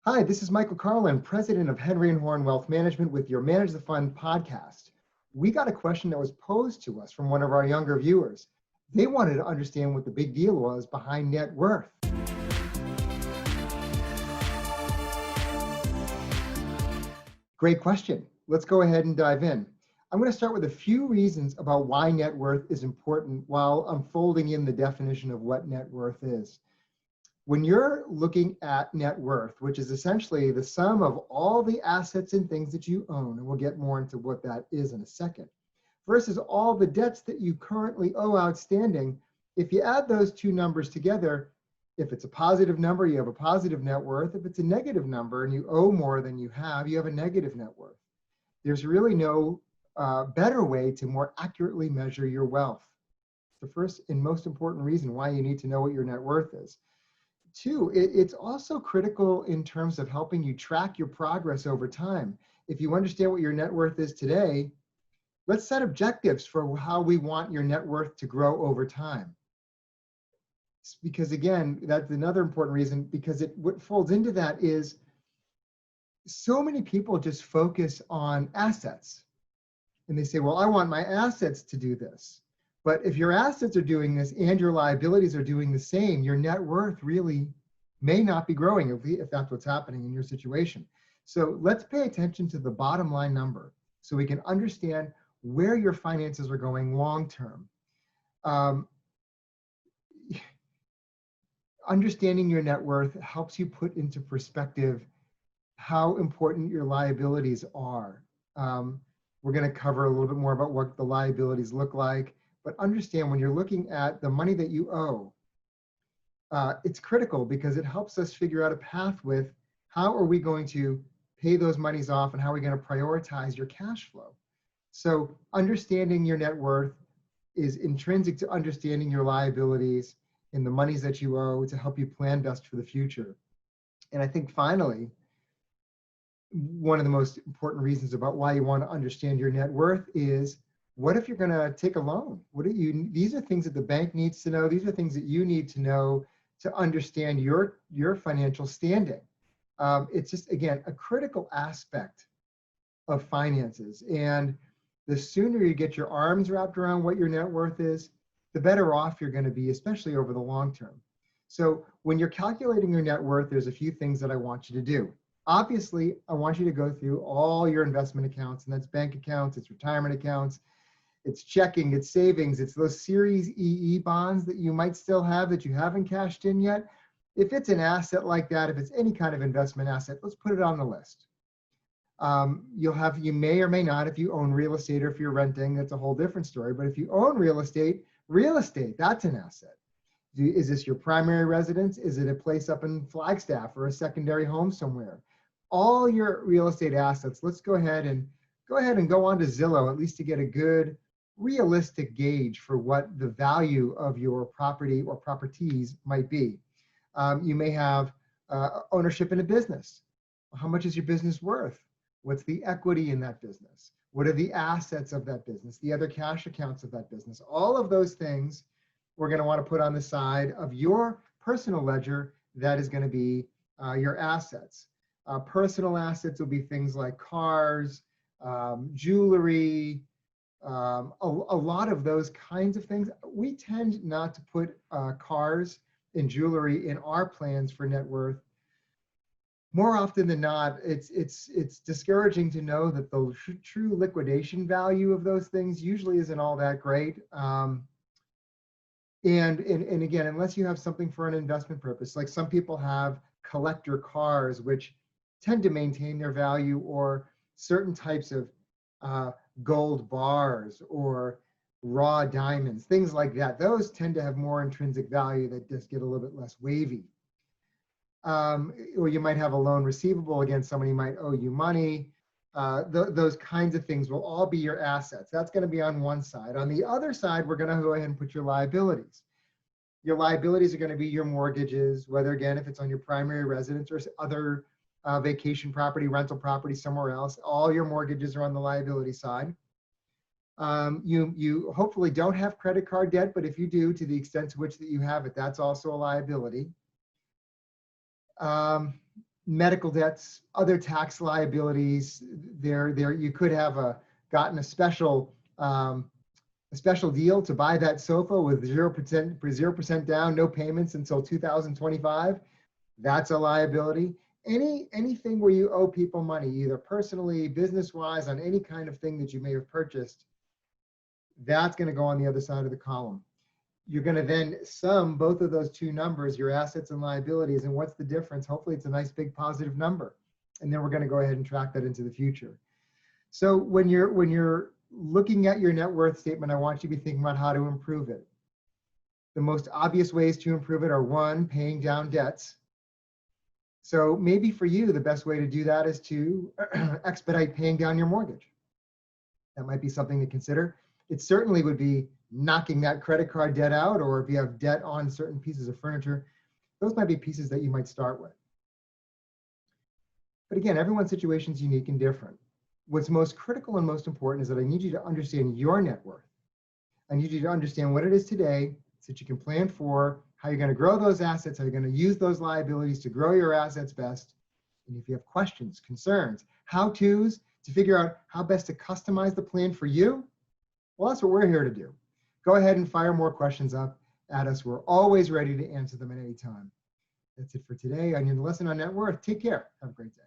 Hi, this is Michael Carlin, president of Henry+Horne Wealth Management with your Manage the Fund podcast. We got a question that was posed to us from one of our younger viewers. They wanted to understand what the big deal was behind net worth. Great question. Let's go ahead and dive in. I'm going to start with a few reasons about why net worth is important while unfolding in the definition of what net worth is. When you're looking at net worth, which is essentially the sum of all the assets and things that you own, and we'll get more into what that is in a second, versus all the debts that you currently owe outstanding, if you add those two numbers together, if it's a positive number, you have a positive net worth. If it's a negative number and you owe more than you have a negative net worth. There's really no better way to more accurately measure your wealth. The first and most important reason why you need to know what your net worth is. Two, it's also critical in terms of helping you track your progress over time. If you understand what your net worth is today, let's set objectives for how we want your net worth to grow over time. Because again, that's another important reason, because what folds into that is so many people just focus on assets. And they say, well, I want my assets to do this. But if your assets are doing this and your liabilities are doing the same, your net worth really may not be growing if that's what's happening in your situation. So let's pay attention to the bottom line number so we can understand where your finances are going long term. Understanding your net worth helps you put into perspective how important your liabilities are. We're going to cover a little bit more about what the liabilities look like. But understand when you're looking at the money that you owe, it's critical because it helps us figure out a path with how are we going to pay those monies off and how are we going to prioritize your cash flow. So understanding your net worth is intrinsic to understanding your liabilities and the monies that you owe to help you plan best for the future. And I think finally, one of the most important reasons about why you want to understand your net worth is, what if you're going to take a loan? These are things that the bank needs to know. These are things that you need to know to understand your financial standing. It's just, again, a critical aspect of finances. And the sooner you get your arms wrapped around what your net worth is, the better off you're going to be, especially over the long term. So when you're calculating your net worth, there's a few things that I want you to do. Obviously, I want you to go through all your investment accounts, and that's bank accounts, it's retirement accounts, it's checking, it's savings, it's those Series EE bonds that you might still have that you haven't cashed in yet. If it's an asset like that, if it's any kind of investment asset, let's put it on the list. You may or may not, if you own real estate or if you're renting, that's a whole different story. But if you own real estate, that's an asset. Is this your primary residence? Is it a place up in Flagstaff or a secondary home somewhere? All your real estate assets, let's go ahead and go on to Zillow, at least to get a good, realistic gauge for what the value of your property or properties might be. You may have ownership in a business. How much is your business worth? What's the equity in that business? What are the assets of that business? The other cash accounts of that business? All of those things we're going to want to put on the side of your personal ledger. That is going to be your assets. Personal assets will be things like cars, jewelry, a lot of those kinds of things. We tend not to put cars and jewelry in our plans for net worth. More often than not, it's discouraging to know that the true liquidation value of those things usually isn't all that great. And again, unless you have something for an investment purpose, like some people have collector cars, which tend to maintain their value, or certain types of gold bars or raw diamonds, things like that. Those tend to have more intrinsic value that just get a little bit less wavy. Or you might have a loan receivable against somebody who might owe you money. Those kinds of things will all be your assets. That's going to be on one side. On the other side, we're going to go ahead and put your liabilities. Your liabilities are going to be your mortgages, whether, again, if it's on your primary residence or other vacation property, rental property somewhere else. All your mortgages are on the liability side. You hopefully don't have credit card debt, but if you do, to the extent to which that you have it, that's also a liability. medical debts, other tax liabilities. You could have gotten a special deal to buy that sofa with 0% down, no payments until 2025. That's a liability. Anything where you owe people money, either personally, business-wise, on any kind of thing that you may have purchased, that's going to go on the other side of the column. You're going to then sum both of those two numbers, your assets and liabilities, and what's the difference? Hopefully it's a nice big positive number. And then we're going to go ahead and track that into the future. So when you're looking at your net worth statement, I want you to be thinking about how to improve it. The most obvious ways to improve it are, one, paying down debts. So maybe for you, the best way to do that is to expedite paying down your mortgage. That might be something to consider. It certainly would be knocking that credit card debt out, or if you have debt on certain pieces of furniture, those might be pieces that you might start with. But again, everyone's situation is unique and different. What's most critical and most important is that I need you to understand your net worth. I need you to understand what it is today so that you can plan for how you're going to grow those assets, how you're going to use those liabilities to grow your assets best. And if you have questions, concerns, how-tos to figure out how best to customize the plan for you, well, that's what we're here to do. Go ahead and fire more questions up at us. We're always ready to answer them at any time. That's it for today on your lesson on net worth. Take care. Have a great day.